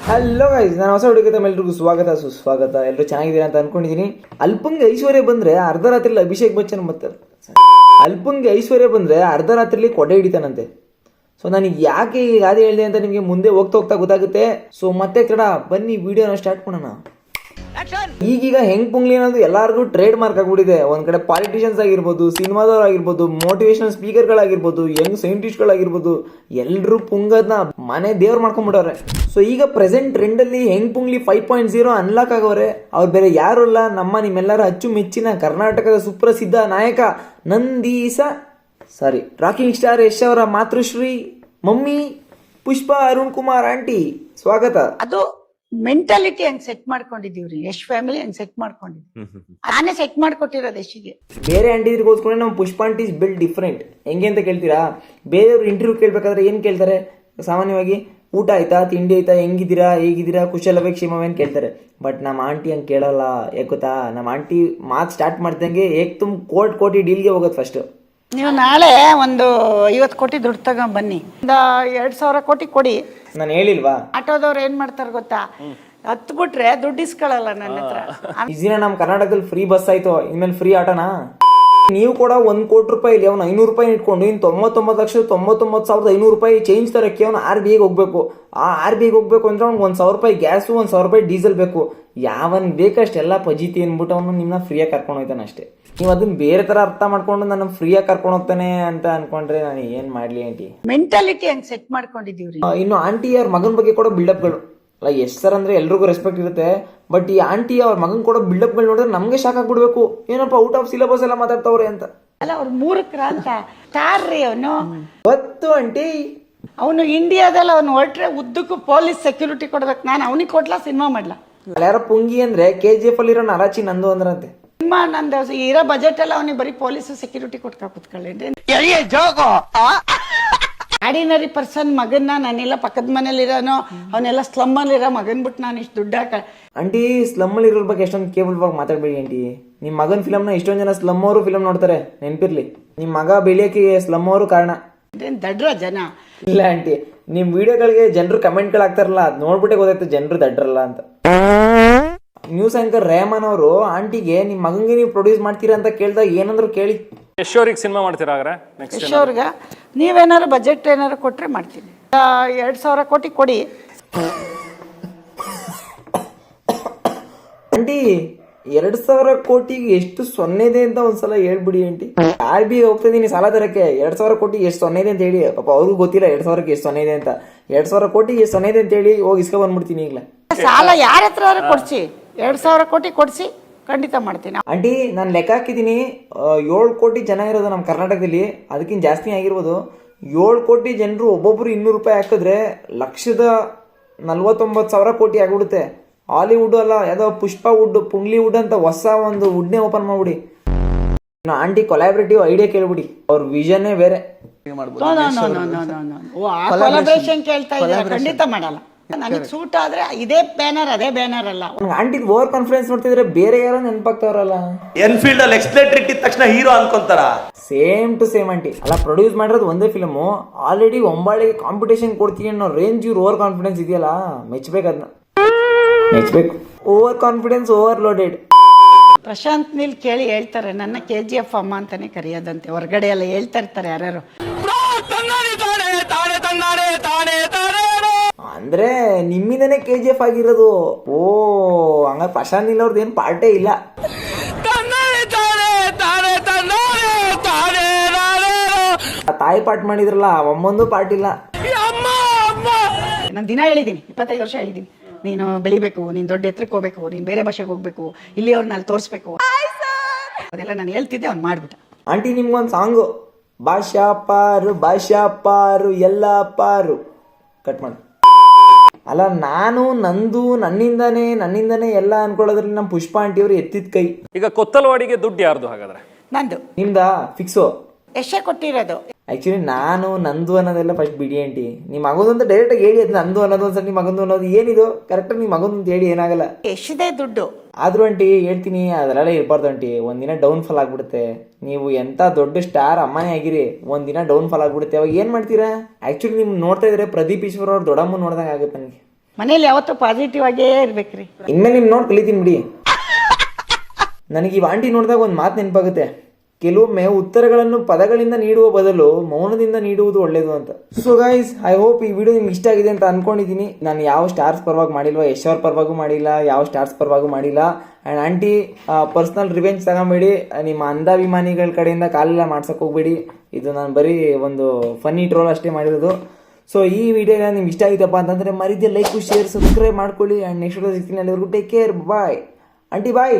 Hello guys, ನಾನು ಹೊಸ ಹುಡುಗಿ ಎಲ್ರಿಗೂ ಸ್ವಾಗತ ಸುಸ್ವಾಗತ. ಎಲ್ಲರೂ ಚೆನ್ನಾಗಿದ್ದೀರಾ ಅಂತ ಅನ್ಕೊಂಡಿದ್ದೀನಿ. ಅಲ್ಪಂಗೆ ಐಶ್ವರ್ಯ ಬಂದ್ರೆ ಅರ್ಧ ರಾತ್ರಿಲಿ ಅಭಿಷೇಕ್ ಬಚ್ಚನ್ ಬರ್ತಾರೆ. ಅಲ್ಪಂಗೆ ಐಶ್ವರ್ಯ ಬಂದ್ರೆ ಅರ್ಧ ರಾತ್ರಿಲಿ ಕೊಡೆ ಹಿಡಿತಾನಂತೆ. ಸೊ ನನಗೆ ಯಾಕೆ ಈ ಗಾದೆ ಹೇಳಿದೆ ಅಂತ ನಿಮಗೆ ಮುಂದೆ ಹೋಗ್ತಾ ಹೋಗ್ತಾ ಗೊತ್ತಾಗುತ್ತೆ. ಸೊ ಮತ್ತೆ ಕಡ ಬನ್ನಿ ವಿಡಿಯೋನ ಸ್ಟಾರ್ಟ್ ಮಾಡೋಣ. ಈಗೀಗ ಹೆಂಗ್ ಪುಂಗ್ಲಿ ಅನ್ನೋದು ಎಲ್ಲರಿಗೂ ಟ್ರೇಡ್ ಮಾರ್ಕ್ ಆಗ್ಬಿಟ್ಟಿದೆ. ಒಂದ್ ಕಡೆ ಪಾಲಿಟಿಷಿಯನ್ಸ್ ಆಗಿರ್ಬೋದು, ಸಿನಿಮಾದವ್ರು ಆಗಿರ್ಬೋದು, ಮೋಟಿವೇಶನಲ್ ಸ್ಪೀಕರ್ಗಳಾಗಿರ್ಬೋದು, ಯಂಗ್ ಸೈಂಟಿಸ್ಟ್ಗಳಾಗಿರ್ಬೋದು, ಎಲ್ಲರೂ ಪುಂಗದ್ನ ಮನೆ ದೇವ್ರು ಮಾಡ್ಕೊಂಡ್ಬಿಟ್ಟವ್ರೆ. ಸೊ ಈಗ ಪ್ರೆಸೆಂಟ್ ಟ್ರೆಂಡ್ ಅಲ್ಲಿ ಹೆಂಗ್ ಪುಂಗ್ಲಿ 5.0 ಅನ್ಲಾಕ್ ಆಗವ್ರೆ. ಅವ್ರು ಬೇರೆ ಯಾರು ಅಲ್ಲ, ನಮ್ಮೆಲ್ಲರ ಅಚ್ಚು ಮೆಚ್ಚಿನ ಕರ್ನಾಟಕದ ಸುಪ್ರಸಿದ್ಧ ನಾಯಕ ರಾಕಿಂಗ್ ಸ್ಟಾರ್ ಯಶ್ ಅವರ ಮಾತೃಶ್ರೀ ಮಮ್ಮಿ ಪುಷ್ಪಾ ಅರುಣ್ ಕುಮಾರ್ ಆಂಟಿ. ಸ್ವಾಗತ. ಅದು ಮೆಂಟಾಲಿಟಿ ಹಂಗ್ ಸೆಟ್ ಮಾಡ್ಕೊಂಡಿದೀವ್ರಿ. ಯಶ್ ಫ್ಯಾಮಿಲಿ ಹಂಗ್ ಸೆಟ್ ಮಾಡ್ಕೊಂಡಿದ್ವಿ. ನಾನೇ ಸೆಟ್ ಮಾಡ್ಕೊಟ್ಟಿರೋದು ಯಶ್ಗೆ. ಬೇರೆ ಆಂಟಿಗೋಸ್ಕರ ನಮ್ಮ ಪುಷ್ಪಾ ಆಂಟಿ ಬಿಲ್ಡ್ ಡಿಫ್ರೆಂಟ್. ಹೆಂಗೆ ಅಂತ ಕೇಳ್ತೀರಾ? ಬೇರೆಯವ್ರು ಇಂಟರ್ವ್ಯೂ ಕೇಳ್ಬೇಕಾದ್ರೆ ಏನ್ ಕೇಳ್ತಾರೆ? ಸಾಮಾನ್ಯವಾಗಿ ಊಟ ಆಯ್ತಾ, ತಿಂಡಿ ಆಯ್ತಾ, ಹೇಗಿದ್ದೀರಾ, ಕುಶಲವೇ ಕ್ಷೇಮವೇ ಅಂತ ಕೇಳ್ತಾರೆ. ಬಟ್ ನಮ್ಮ ಆಂಟಿ ಹಂಗೆ ಕೇಳಲ್ಲ. ಯಾಕೆ ಗೊತ್ತಾ? ನಮ್ಮ ಆಂಟಿ ಮಾತು ಸ್ಟಾರ್ಟ್ ಮಾಡ್ದಂಗೆ ಏಕ್ ತುಮ್ ಕೋಟಿ ಡೀಲ್ಗೆ ಹೋಗೋದು ಫಸ್ಟ್. ನೀವು ನಾಳೆ ಒಂದು 50 ಕೋಟಿ ದುಡ್ಡು ತಗೊಂಡ್ ಬನ್ನಿ, 2,000 ಕೋಟಿ ಕೊಡಿ. ನಾನು ಹೇಳಿಲ್ವಾ? ಆಟೋದವ್ರು ಏನ್ ಮಾಡ್ತಾರ ಗೊತ್ತಾ? ಹತ್ ಬಿಟ್ರೆ ದುಡ್ಡು ಇಸ್ಕೊಳ್ಳಲ್ಲ ನನ್ನ ಹತ್ರ. ಈಸಿನ ನಮ್ಮ ಕರ್ನಾಟಕದಲ್ಲಿ ಫ್ರೀ ಬಸ್ ಆಯ್ತು, ಇನ್ಮೇಲೆ ಫ್ರೀ ಆಟೋನಾ? ನೀವು ಕೂಡ 1 ಕೋಟಿ ರೂಪಾಯಿ ಅವ್ನು 500 ರೂಪಾಯಿ ಇಟ್ಕೊಂಡು ಇನ್ನು 99,99,500 ರೂಪಾಯಿ ಚೇಂಜ್ ತರಕ್ಕೆ ಅವ್ನು RBIಗೆ ಹೋಗ್ಬೇಕು. ಆ RBIಗೆ ಹೋಗ್ಬೇಕು ಅಂದ್ರೆ ಅವ್ನಿಗೆ 1,000 ರೂಪಾಯಿ ಗ್ಯಾಸು, 1,000 ರೂಪಾಯಿ ಡೀಸೆಲ್ ಬೇಕು. ಯಾವನ್ ಬೇಕಷ್ಟೆಲ್ಲ ಪಜಿತಿ ಅಂದ್ಬಿಟ್ಟು ಅವನು ನಿಮ್ಮನ್ನ ಫ್ರೀಯಾಗಿ ಕರ್ಕೊಂಡು ಹೋಗ್ತಾನೆ ಅಷ್ಟೇ. ನೀವು ಅದನ್ನ ಬೇರೆ ತರ ಅರ್ಥ ಮಾಡ್ಕೊಂಡು ನನ್ನ ಫ್ರೀಯಾಗಿ ಕರ್ಕೊಂಡು ಹೋಗ್ತಾನೆ ಅಂತ ಅನ್ಕೊಂಡ್ರೆ ನಾನು ಏನ್ ಮಾಡ್ಲಿ ಆಂಟಿ? ಮೆಂಟಾಲಿಟಿ ಹಂಗ್ ಸೆಟ್ ಮಾಡ್ಕೊಂಡಿದೀವ್ರಿ. ಇನ್ನು ಆಂಟಿ ಅವ್ರ ಮಗನ ಬಗ್ಗೆ ಕೂಡ ಬಿಲ್ಡಪ್ಗಳು ಎಸ್ ಸರ್ ಅಂದ್ರೆ ಎಲ್ರಿಗೂ ರೆಸ್ಪೆಕ್ಟ್ ಇರುತ್ತೆ. ಬಟ್ ಈ ಆಂಟಿ ಅವ್ರ ಮಗನ್ ಕೂಡ ಬಿಲ್ಡಪ್ಗಳು ನೋಡಿದ್ರೆ ನಮ್ಗೆ ಶಾಕ್ ಆಗ್ಬಿಡ್ಬೇಕು. ಏನಪ್ಪ ಔಟ್ ಆಫ್ ಸಿಲೆಬಸ್ ಎಲ್ಲ ಮಾತಾಡ್ತಾವ್ರೆ ಅಂತ. ಅಲ್ಲ, ಅವ್ರ ಮೂರಕ್ರ ಅಂತ ಸ್ಟಾರ್ರಿ ಅವನು. ಗೊತ್ತು ಆಂಟಿ. ಅವನು ಇಂಡಿಯಾದಲ್ಲಿ ಅವನು ಹೊರಟ್ರೆ ಉದ್ದಕ್ಕೂ ಪೊಲೀಸ್ ಸೆಕ್ಯೂರಿಟಿ ಕೊಡ್ಬೇಕು. ನಾನು ಅವನಿಗೆ ಕೊಡ್ಲಾ, ಸಿನಿಮಾ ಮಾಡ್ಲಾ? ಯಾರ ಪುಂಗಿ ಅಂದ್ರೆ KGF ಅಲ್ಲಿರೋ ನರಾಚಿ ನಂದು ಅಂದ್ರಂತೆ. ಸಿನಿಮಾ ನಂದು ಇರೋ ಬಜೆಟ್ ಎಲ್ಲ ಅವನಿಗೆ ಬರೀ ಪೊಲೀಸ್ ಸೆಕ್ಯೂರಿಟಿ ಕೊಟ್ಕ ಕೂತ್ಕೊಳ್ಳಿ. ಆರ್ಡಿನರಿ ಪರ್ಸನ್ ಮಗನ್ನ ನಾನೆಲ್ಲ ಪಕ್ಕದ ಮನೇಲಿ ಇರೋನು, ಅವನೆಲ್ಲ ಸ್ಲಮ್ ಅಲ್ಲಿ ಇರೋ ಮಗನ್ ಬಿಟ್ಟು ನಾನು ಇಷ್ಟು ದುಡ್ಡು ಆಂಟಿ ಸ್ಲಮ್ ಅಲ್ಲಿ ಇರೋ ಬಗ್ಗೆ ಎಷ್ಟೊಂದು ಕೇಬಲ್ ಬಗ್ಗೆ ಮಾತಾಡ್ಬೇಡಿ ಆಂಟಿ. ನಿಮ್ ಮಗನ್ ಫಿಲಮ್ ನ ಎಷ್ಟೊಂದ್ ಜನ ಸ್ಲಮ್ ಅವರು ಫಿಲಮ್ ನೋಡ್ತಾರೆ, ನೆನ್ಪಿರ್ಲಿ. ನಿಮ್ ಮಗ ಬೆಳೆಯಕ್ಕೆ ಸ್ಲಮ್ ಅವರು ಕಾರಣ. ದಡ್ರ ಜನ ಇಲ್ಲ ಆಂಟಿ, ನಿಮ್ ವಿಡಿಯೋಗಳಿಗೆ ಜನರು ಕಮೆಂಟ್ ಗಳಾಗ್ತಾರಲ್ಲ, ಅದ್ ನೋಡ್ಬಿಟ್ಟೆ ಗೊತ್ತಾಯ್ತು ಜನರು ದಡ್ರಲ್ಲ ಅಂತ. ನ್ಯೂಸ್ ಆಂಕರ್ ರೇಹಮಾನ್ ಅವರು ಆಂಟಿಗೆ ನಿಮ್ ಮಗಂಗೆ ನೀವು ಪ್ರೊಡ್ಯೂಸ್ ಮಾಡ್ತೀರಾ ಅಂತ ಕೇಳಿದಾಗ ಏನಂದ್ರು ಕೇಳಿ. ಯಶ್ ಅವ್ರಿಗೆ ಸಿನಿಮಾ ಮಾಡ್ತೀರಾ? ಯಶ್ ಅವ್ರಿಗ ನೀವೇನಾರು ಬಜೆಟ್ ಏನಾರು ಕೊಟ್ರೆ ಮಾಡ್ತೀನಿ. 2,000 ಕೋಟಿ ಕೊಡಿ ಆಂಟಿ. 2,000 ಕೋಟಿಗೆ ಎಷ್ಟು ಸೊನ್ನೆ ಇದೆ ಅಂತ ಒಂದ್ಸಲ ಹೇಳ್ಬಿಡಿ ಆಂಟಿ. RBI ಹೋಗ್ತಾ ಇದೀನಿ ಸಾಲ ತರಕ್ಕೆ. 2,000 ಕೋಟಿ ಎಷ್ಟು ಸೊನ್ನೆ ಇದೆ ಅಂತ ಹೇಳಿ. ಪಾಪ ಅವ್ರಿಗೂ ಗೊತ್ತಿಲ್ಲ 2,000ಕ್ಕೆ ಎಷ್ಟು ಸೊನ್ನೆ ಇದೆ ಅಂತ. 2,000 ಕೋಟಿ ಎಷ್ಟು ಸೊನ್ನೆ ಇದೆ ಅಂತ ಹೇಳಿ ಹೋಗಿ ಇಸ್ಕೊ ಬಂದ್ಬಿಡ್ತೀನಿ ಈಗಲೇ. ಸಾಲ ಯಾರ ಹತ್ರ ಕೊಡ್ಸಿ, 2,000 ಕೋಟಿ ಕೊಡ್ಸಿ, ಖಂಡಿತ ಮಾಡ್ತೀನಿ. ಆಂಟಿ ನಾನು ಲೆಕ್ಕ ಹಾಕಿದ್ದೀನಿ, 7 ಕೋಟಿ ಜನ ಇರೋದು ನಮ್ಮ ಕರ್ನಾಟಕದಲ್ಲಿ. ಅದಕ್ಕಿಂತ ಜಾಸ್ತಿ ಆಗಿರ್ಬೋದು. 7 ಕೋಟಿ ಜನರು ಒಬ್ಬೊಬ್ರು 200 ರೂಪಾಯಿ ಹಾಕಿದ್ರೆ 1,49,000 ಕೋಟಿ ಆಗ್ಬಿಡುತ್ತೆ. ಹಾಲಿವುಡ್ ಅಲ್ಲ, ಯಾವುದೋ ಪುಷ್ಪಾ ವುಡ್, ಪುಂಗ್ಲಿ ವುಡ್ ಅಂತ ಹೊಸ ಒಂದು ವುಡ್ನೇ ಓಪನ್ ಮಾಡ್ಬಿಡಿ. ಆಂಟಿ ಕೊಲಾಬ್ರೇಟಿವ್ ಐಡಿಯಾ ಕೇಳ್ಬಿಡಿ. ಅವ್ರ ವಿಷನ್ನೇ ಬೇರೆ. ಕೊಲಾಬ್ರೇಷನ್ ಕೇಳ್ತಾ ಇದ್ದಾರೆ, ಖಂಡಿತ ಮಾಡಲ್ಲ. ನನಗೆ ಸೂಟ್ ಆದ್ರೆ ಇದೇ ಬ್ಯಾನರ್ ಅದೇ ಬ್ಯಾನರ್ ಅಲ್ಲ. ಆಂಟಿ ಓವರ್ ಕಾನ್ಫಿಡೆನ್ಸ್ ನೋಡ್ತಿದ್ರೆ ಬೇರೆ ಯಾರೋ ನೆನಪಾಗ್ತಾವ್ರಲ್ಲ. ಎನ್ಫೀಲ್ಡ್ ಅಲ್ಲಿ ಎಕ್ಸ್ಪ್ಲೇಟರ್ ಇಟ್ಟಿದ ತಕ್ಷಣ ಹೀರೋ ಅನ್ಕೊಂತಾರ. Same to same aunty. ಅಲ್ಲ, ಪ್ರೊಡ್ಯೂಸ್ ಮಾಡಿರೋದು ಒಂದೇ ಫಿಲ್ಮ್, ಆಲ್ರೆಡಿ ಒಂಬಾಳಿಗೆ ಕಾಂಪಿಟೇಷನ್ ಕೊಡ್ತೀನಿ ಅನ್ನೋ ರೇಂಜ್ ಇವ್ರು ಓವರ್ ಕಾನ್ಫಿಡೆನ್ಸ್ ಇದೆಯಲ್ಲ, ಮೆಚ್ಚಬೇಕು. ಅದನ್ನ ಮೆಚ್ಚಬೇಕು. Over confidence overloaded. Prashanth Neel ಕೇಳಿ ಹೇಳ್ತಾರೆ, ನನ್ನ KGF ಅಮ್ಮ ಅಂತಾನೆ ಕರೆಯೋದಂತೆ. ಹೊರಗಡೆ ಎಲ್ಲ ಹೇಳ್ತಾ ಇರ್ತಾರೆ ಯಾರು. ಅಂದ್ರೆ ನಿಮ್ಮಿಂದನೇ KGF ಆಗಿರೋದು. ಓ ಹಂಗ ಪ್ರಶಾಂತ್ ನೀಲ್ ಅವ್ರದ್ದು ಏನ್ ಪಾರ್ಟೇ ಇಲ್ಲ. ತಾಯಿ ಪಾರ್ಟ್ ಮಾಡಿದ್ರಲ್ಲ, ಅಮ್ಮಂದು ಪಾರ್ಟ್ ಇಲ್ಲ. ನಾನು ದಿನ ಹೇಳಿದೀನಿ, 25 ವರ್ಷ ಹೇಳಿದೀನಿ, ನೀನು ಬೆಳಿಬೇಕು, ನೀನ್ ದೊಡ್ಡ ಎತ್ತರಕ್ಕೆ ಹೋಗ್ಬೇಕು, ನೀನ್ ಬೇರೆ ಭಾಷೆಗೆ ಹೋಗ್ಬೇಕು, ಇಲ್ಲಿ ಅವ್ರನ್ನ ತೋರಿಸ್ಬೇಕು, ಅದೆಲ್ಲ ನಾನು ಹೇಳ್ತಿದ್ದೆ. ಅವ್ನು ಮಾಡ್ಬಿಟ್ಟ. ಆಂಟಿ ನಿಮ್ಗೊಂದು ಸಾಂಗು, ಭಾಷಾ ಪಾರು ಎಲ್ಲ ಪಾರು ಕಟ್ ಮಾಡಿ. ಅಲ್ಲ, ನಾನು ನನ್ನಿಂದನೇ ಎಲ್ಲ ಅನ್ಕೊಳ್ಳೋದ್ರಲ್ಲಿ ನಮ್ಮ ಪುಷ್ಪಾ ಆಂಟಿ ಅವರು ಎತ್ತಿದ ಕೈ. ಈಗ ಕೊತ್ತಲವಾಡಿಗೆ ದುಡ್ಡು ಯಾರ್ದು ಹಾಗಾದ್ರೆ? ನಂದು. ನಿಮ್ದಾ ಫಿಕ್ಸು? ಎಷ್ಟೇ ಕೊಟ್ಟಿರೋದು. ಆಕ್ಚುಲಿ ನಂದು ಅನ್ನೋದೆಲ್ಲ ಫಸ್ಟ್ ಬಿಡಿ ಆಂಟಿ. ನಿಮ್ಮ ಮಗದಂತ ಡೈರೆಕ್ಟ್ ಆಗಿ ಹೇಳಿ. ಅದು ನಂದು ಅನ್ನೋದು ಒಂದ್ಸಲ ನಿಮ್ಮ ಮಗಂದು ಅನ್ನೋದು ಏನಿದು ಕರೆಕ್ಟ್ ನಿಮ್ಮ ಮಗಂದು ಅಂತ ಹೇಳಿ, ಏನಾಗಲ್ಲ. ಎಷ್ಟಿದೆ ದುಡ್ಡು ಆದ್ರೂ ಆಂಟಿ ಹೇಳ್ತೀನಿ, ಅದರೆಲ್ಲ ಇರಬಾರ್ದು ಆಂಟಿ. ಒಂದಿನ ಡೌನ್ ಫಾಲ್ ಆಗ್ಬಿಡುತ್ತೆ. ನೀವು ಎಂತ ದೊಡ್ಡ ಸ್ಟಾರ್ ಅಮ್ಮನೇ ಆಗಿರಿ, ಒಂದಿನ ಡೌನ್ ಫಾಲ್ ಆಗ್ಬಿಡುತ್ತೆ. ಅವಾಗ ಏನ್ ಮಾಡ್ತೀರಾ? ಆಕ್ಚುಲಿ ನಿಮ್ ನೋಡ್ತಾ ಇದ್ರೆ ಪ್ರದೀಪ್ ಈಶ್ವರ್ ಅವ್ರ ದೊಡ್ಡಮ್ಮ ನೋಡ್ದಂಗೆ ಆಗುತ್ತೆ ನನಗೆ. ಮನೇಲಿ ಯಾವತ್ತೂ ಪಾಸಿಟಿವ್ ಆಗೇ ಇರ್ಬೇಕ್ರಿ. ಇನ್ಮೇಲೆ ನಿಮ್ ನೋಡಿ ಕಲಿತೀನಿ ಬಿಡಿ. ನನಗೆ ಈ ಆಂಟಿ ನೋಡಿದಾಗ ಒಂದು ಮಾತು ನೆನಪಾಗುತ್ತೆ, ಕೆಲವೊಮ್ಮೆ ಉತ್ತರಗಳನ್ನು ಪದಗಳಿಂದ ನೀಡುವ ಬದಲು ಮೌನದಿಂದ ನೀಡುವುದು ಒಳ್ಳೇದು ಅಂತ. ಸೊ ಗೈಸ್, ಐ ಹೋಪ್ ಈ ವಿಡಿಯೋ ನಿಮ್ಗೆ ಇಷ್ಟ ಆಗಿದೆ ಅಂತ ಅನ್ಕೊಂಡಿದ್ದೀನಿ. ನಾನು ಯಾವ ಸ್ಟಾರ್ಸ್ ಪರವಾಗಿ ಮಾಡಿಲ್ವಾ, ಯಶ್ ಅವ್ರ ಪರವಾಗೂ ಮಾಡಿಲ್ಲ, ಯಾವ ಸ್ಟಾರ್ಸ್ ಪರವಾಗೂ ಮಾಡಿಲ್ಲ. ಆ್ಯಂಡ್ ಆಂಟಿ ಪರ್ಸ್ನಲ್ ರಿವೆಂಜ್ ತಗೊಂಬೇಡಿ, ನಿಮ್ಮ ಅಂಧಾಭಿಮಾನಿಗಳ ಕಡೆಯಿಂದ ಕಾಲೆಲ್ಲ ಮಾಡ್ಸಕ್ಕೆ ಹೋಗ್ಬೇಡಿ. ಇದು ನಾನು ಬರೀ ಒಂದು ಫನ್ನಿ ಟ್ರೋಲ್ ಅಷ್ಟೇ ಮಾಡಿರೋದು. ಸೊ ಈ ವಿಡಿಯೋನ ನಿಮ್ಗೆ ಇಷ್ಟ ಆಯ್ತಪ್ಪ ಅಂತಂದರೆ ಮರಿದೇ ಲೈಕ್, ಶೇರ್, ಸಬ್ಸ್ಕ್ರೈಬ್ ಮಾಡ್ಕೊಳ್ಳಿ. ಆ್ಯಂಡ್ ನೆಕ್ಸ್ಟ್ ವಿಡಿಯೋ ಸಿಗ್ತೀನಿ. ಅಲ್ಲಿವರೆಗೂ ಟೇಕ್ ಕೇರ್, ಬಾಯ್ ಆಂಟಿ, ಬಾಯ್.